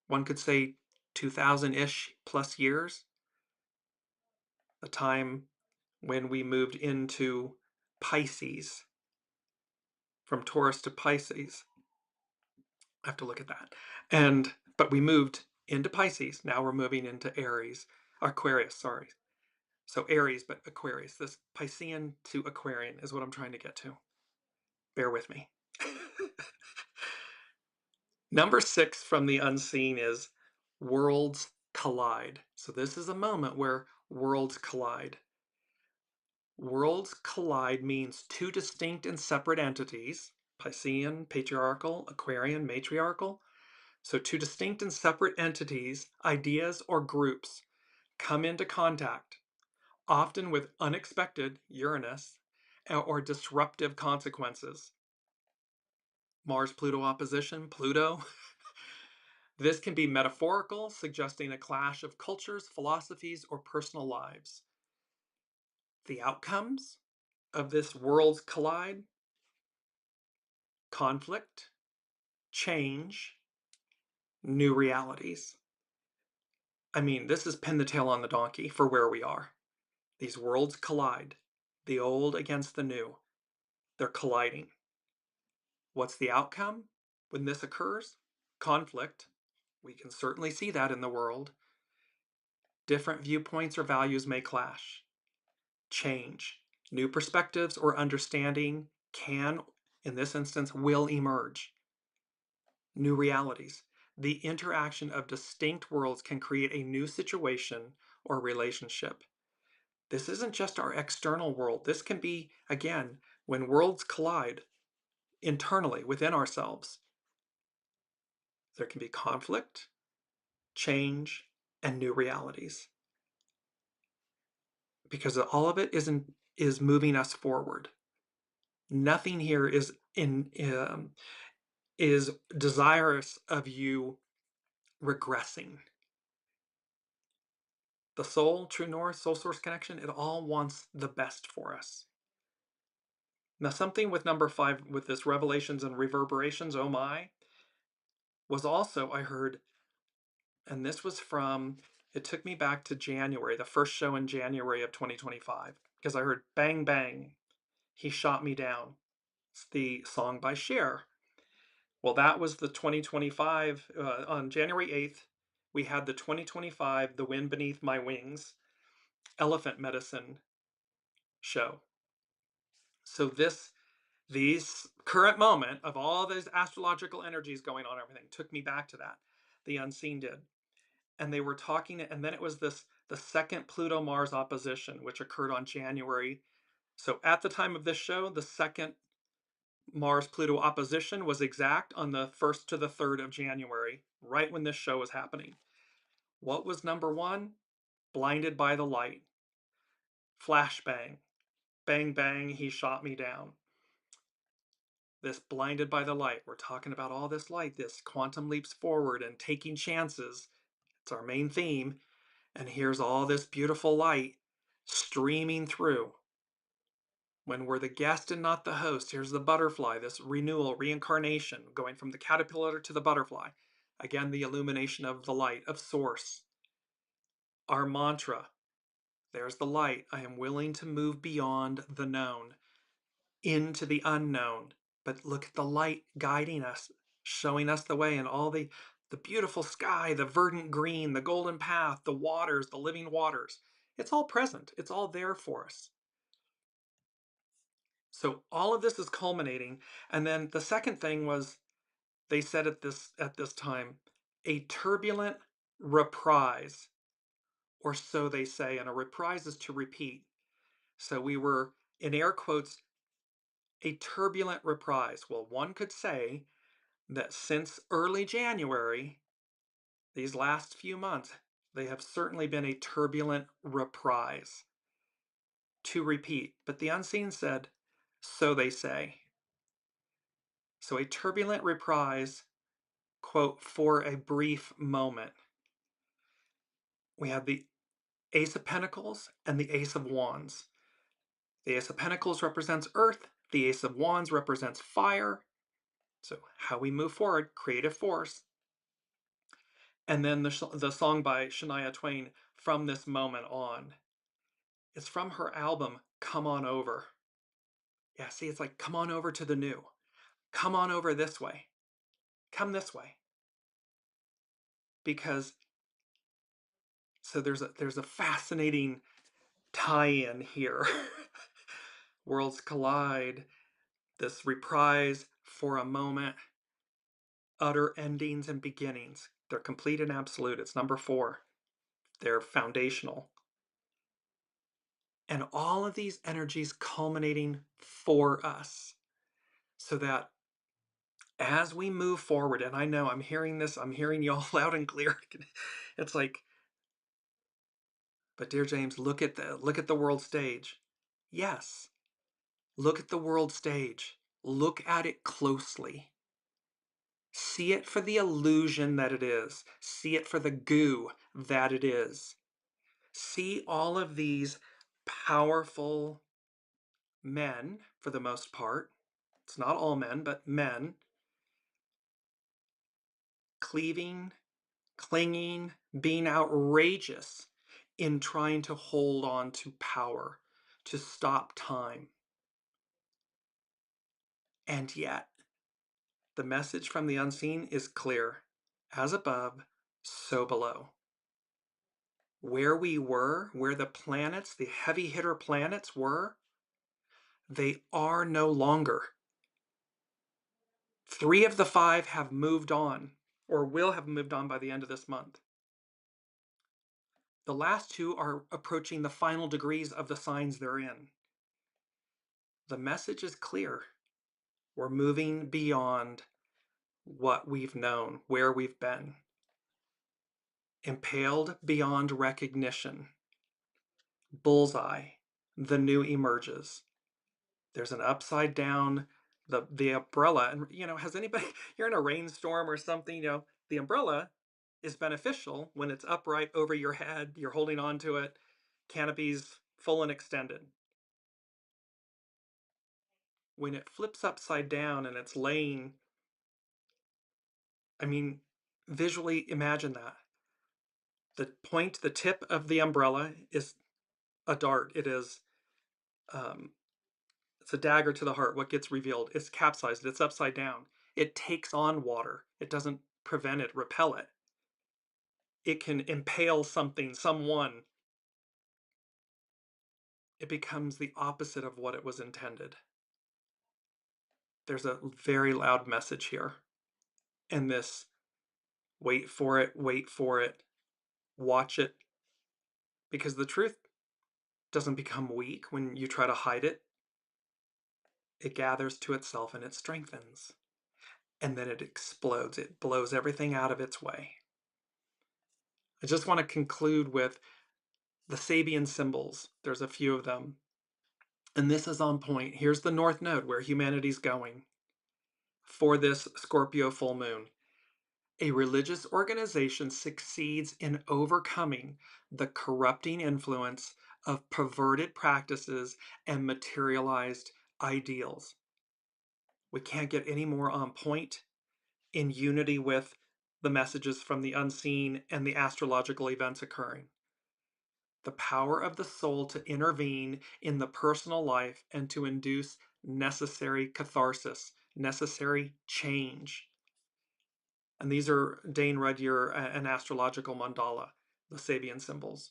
A: One could say 2000-ish plus years, the time when we moved into Pisces, from Taurus to Pisces. I have to look at that. But we moved into Pisces. Now we're moving into Aquarius, sorry. So Aries, but Aquarius. This Piscean to Aquarian is what I'm trying to get to. Bear with me. Number 6 from the unseen is worlds collide. So this is a moment where worlds collide. Worlds collide means two distinct and separate entities, Piscean, patriarchal, Aquarian, matriarchal. So two distinct and separate entities, ideas, or groups come into contact, often with unexpected Uranus or disruptive consequences. Mars-Pluto opposition, Pluto. This can be metaphorical, suggesting a clash of cultures, philosophies, or personal lives. The outcomes of this worlds collide: conflict, change, new realities. I mean, this is pin the tail on the donkey for where we are. These worlds collide, the old against the new. They're colliding. What's the outcome when this occurs? Conflict. We can certainly see that in the world. Different viewpoints or values may clash. Change. New perspectives or understanding can, in this instance, will emerge. New realities. The interaction of distinct worlds can create a new situation or relationship. This isn't just our external world. This can be, again, when worlds collide internally within ourselves. There can be conflict, change, and new realities. Because all of it is moving us forward. Nothing here is desirous of you regressing. The soul, true north, soul source connection, it all wants the best for us. Now, something with number 5, with this revelations and reverberations, oh my, was also, I heard, and this was from, it took me back to January, the first show in January of 2025, because I heard bang, bang, he shot me down. It's the song by Cher. Well, that was the 2025, on January 8th, we had the 2025 The Wind Beneath My Wings elephant medicine show. So these current moment of all those astrological energies going on, everything took me back to that. The unseen did. And they were talking, and then it was the second Pluto-Mars opposition, which occurred on January. So at the time of this show, the second Mars-Pluto opposition was exact on the 1st to the 3rd of January, right when this show was happening. What was number 1? Blinded by the light. Flashbang. Bang, bang, he shot me down. This blinded by the light. We're talking about all this light, this quantum leaps forward and taking chances. It's our main theme. And here's all this beautiful light streaming through. When we're the guest and not the host, here's the butterfly, this renewal, reincarnation, going from the caterpillar to the butterfly. Again, the illumination of the light, of source. Our mantra, there's the light. I am willing to move beyond the known, into the unknown. But look at the light guiding us, showing us the way, and all the beautiful sky, the verdant green, the golden path, the waters, the living waters. It's all present. It's all there for us. So all of this is culminating. And then the second thing was, they said at this time, a turbulent reprise, or so they say, and a reprise is to repeat. So we were, in air quotes, a turbulent reprise. Well, one could say that since early January, these last few months, they have certainly been a turbulent reprise. To repeat, but the unseen said, so they say. So a turbulent reprise, quote, for a brief moment. We have the Ace of Pentacles and the Ace of Wands. The Ace of Pentacles represents earth. The Ace of Wands represents fire. So how we move forward, creative force. And then the song by Shania Twain, From This Moment On. It's from her album, Come On Over. Yeah, see, it's like, come on over to the new. Come on over this way. Come this way. Because, so there's a fascinating tie-in here. Worlds collide, this reprise for a moment, utter endings and beginnings. They're complete and absolute. It's number 4. They're foundational. And all of these energies culminating for us so that as we move forward, and I know I'm hearing this, I'm hearing y'all loud and clear. It's like, but Dearjames, look at the world stage. Yes, look at the world stage. Look at it closely. See it for the illusion that it is. See it for the goo that it is. See all of these powerful men, for the most part. It's not all men, but men cleaving, clinging, being outrageous in trying to hold on to power, to stop time. And yet, the message from the unseen is clear. As above, so below. Where we were, where the planets, the heavy hitter planets were, they are no longer. 3 of the 5 have moved on, or will have moved on by the end of this month. The last 2 are approaching the final degrees of the signs they're in. The message is clear. We're moving beyond what we've known, where we've been. Impaled beyond recognition. Bullseye, the new emerges. There's an upside down, the umbrella, and has anybody, you're in a rainstorm or something, the umbrella is beneficial when it's upright over your head, you're holding on to it, canopy's full and extended. When it flips upside down and it's laying, visually imagine that. The tip of the umbrella is a dart. It's a dagger to the heart. What gets revealed? It's capsized. It's upside down. It takes on water. It doesn't prevent it, repel it. It can impale something, someone. It becomes the opposite of what it was intended. There's a very loud message here. And this, wait for it, watch it. Because the truth doesn't become weak when you try to hide it. It gathers to itself and it strengthens. And then it explodes. It blows everything out of its way. I just want to conclude with the Sabian symbols. There's a few of them. And this is on point. Here's the North Node where humanity's going for this Scorpio full moon. A religious organization succeeds in overcoming the corrupting influence of perverted practices and materialized ideals. We can't get any more on point, in unity with the messages from the unseen and the astrological events occurring. The power of the soul to intervene in the personal life and to induce necessary catharsis, necessary change. And these are Dane Rudyard and astrological mandala, the Sabian symbols.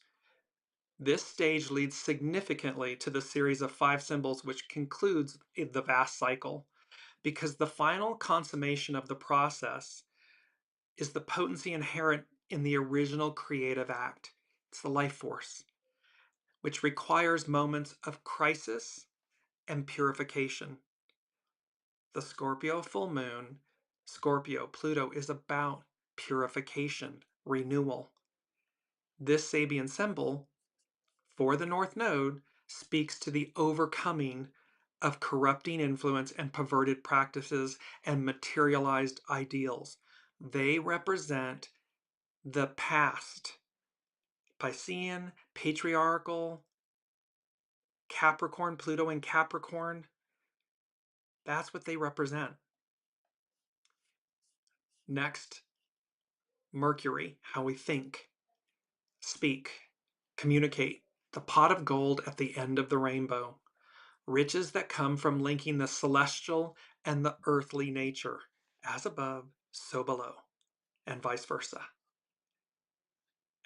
A: This stage leads significantly to the series of 5 symbols which concludes the vast cycle, because the final consummation of the process is the potency inherent in the original creative act. It's the life force, which requires moments of crisis and purification. The Scorpio full moon, Scorpio, Pluto, is about purification, renewal. This Sabian symbol for the North Node speaks to the overcoming of corrupting influence and perverted practices and materialized ideals. They represent the past, Piscean, patriarchal, Capricorn, Pluto and Capricorn. That's what they represent. Next, Mercury, how we think, speak, communicate, the pot of gold at the end of the rainbow. Riches that come from linking the celestial and the earthly nature, as above, so below, and vice versa.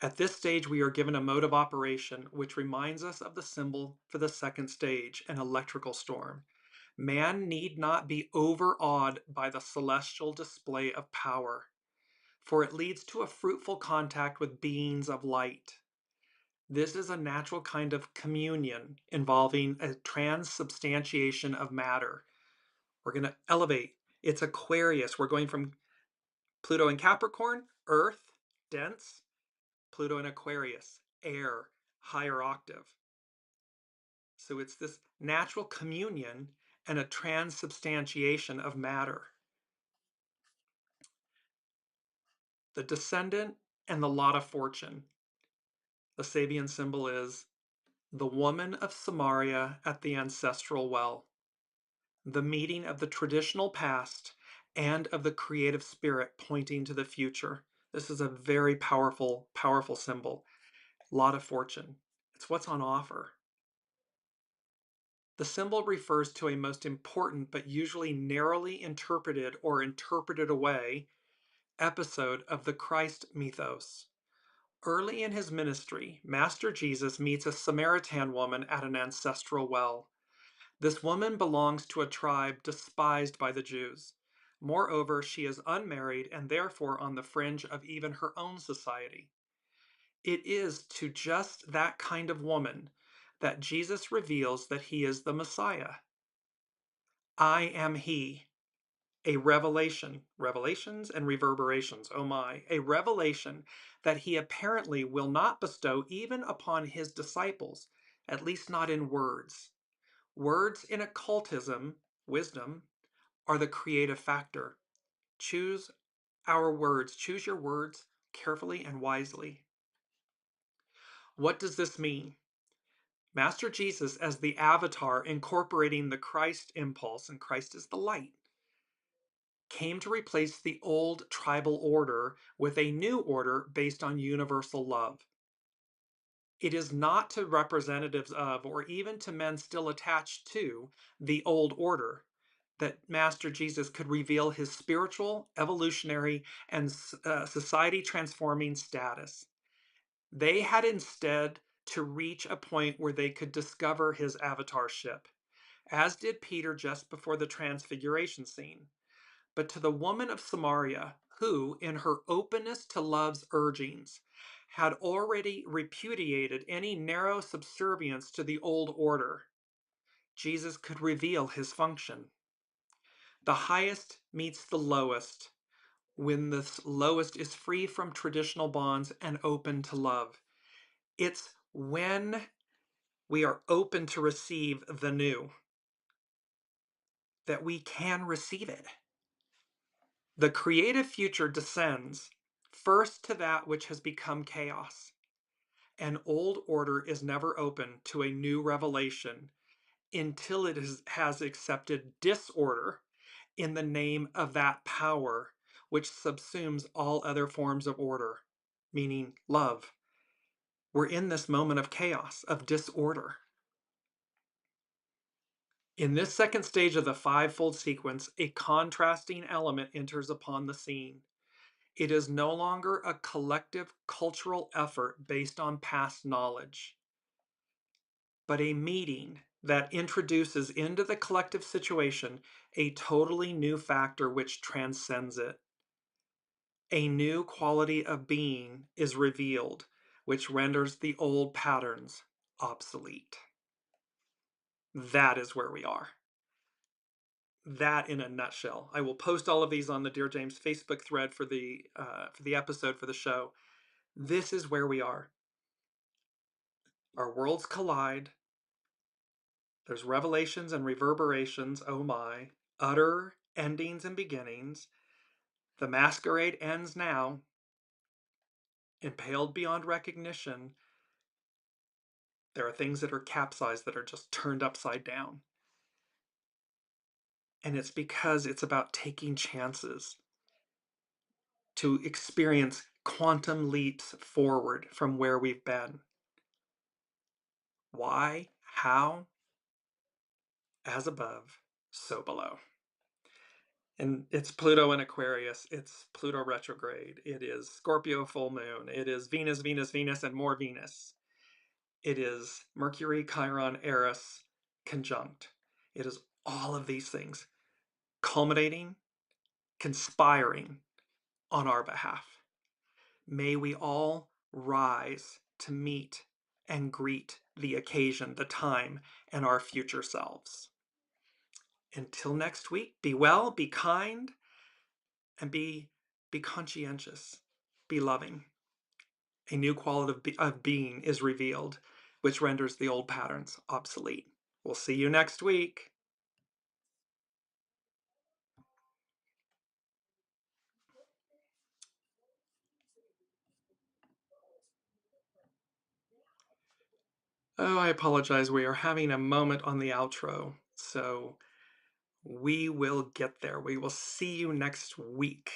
A: At this stage, we are given a mode of operation which reminds us of the symbol for the second stage, an electrical storm. Man need not be overawed by the celestial display of power, for it leads to a fruitful contact with beings of light. This is a natural kind of communion involving a transubstantiation of matter. We're going to elevate. It's Aquarius. We're going from Pluto in Capricorn, Earth, dense, Pluto in Aquarius, air, higher octave. So it's this natural communion and a transubstantiation of matter. The descendant and the lot of fortune. The Sabian symbol is the woman of Samaria at the ancestral well, the meeting of the traditional past and of the creative spirit pointing to the future. This is a very powerful, powerful symbol. Lot of fortune. It's what's on offer. The symbol refers to a most important but usually narrowly interpreted or interpreted away episode of the Christ mythos. Early in his ministry, Master Jesus meets a Samaritan woman at an ancestral well. This woman belongs to a tribe despised by the Jews. Moreover, she is unmarried and therefore on the fringe of even her own society. It is to just that kind of woman that Jesus reveals that he is the Messiah. I am he. A revelation, revelations and reverberations, oh my, a revelation that he apparently will not bestow even upon his disciples, at least not in words. Words in occultism, wisdom, are the creative factor. Choose our words, choose your words carefully and wisely. What does this mean? Master Jesus, as the avatar incorporating the Christ impulse, and Christ is the light, came to replace the old tribal order with a new order based on universal love. It is not to representatives of, or even to men still attached to, the old order that Master Jesus could reveal his spiritual, evolutionary, and society transforming status. They had instead to reach a point where they could discover his avatarship, as did Peter just before the transfiguration scene. But to the woman of Samaria, who, in her openness to love's urgings, had already repudiated any narrow subservience to the old order, Jesus could reveal his function. The highest meets the lowest when the lowest is free from traditional bonds and open to love. It's when we are open to receive the new that we can receive it. The creative future descends first to that which has become chaos. An old order is never open to a new revelation until it has accepted disorder in the name of that power which subsumes all other forms of order, meaning love. We're in this moment of chaos, of disorder. In this second stage of the fivefold sequence, a contrasting element enters upon the scene. It is no longer a collective cultural effort based on past knowledge, but a meeting that introduces into the collective situation a totally new factor which transcends it. A new quality of being is revealed, which renders the old patterns obsolete. That is where we are. That in a nutshell. I will post all of these on the Dearjames Facebook thread for the episode for the show. This is where we are. Our worlds collide. There's revelations and reverberations, oh my, utter endings and beginnings. The masquerade ends now. Impaled beyond recognition. There are things that are capsized that are just turned upside down. And it's because it's about taking chances to experience quantum leaps forward from where we've been. Why? How? As above, so below. And it's Pluto in Aquarius. It's Pluto retrograde. It is Scorpio full moon. It is Venus, Venus, Venus, and more Venus. It is Mercury, Chiron, Eris conjunct. It is all of these things culminating, conspiring on our behalf. May we all rise to meet and greet the occasion, the time, and our future selves. Until next week, be well, be kind, and be conscientious, be loving. A new quality of being is revealed, which renders the old patterns obsolete. We'll see you next week. Oh, I apologize. We are having a moment on the outro, so we will get there. We will see you next week.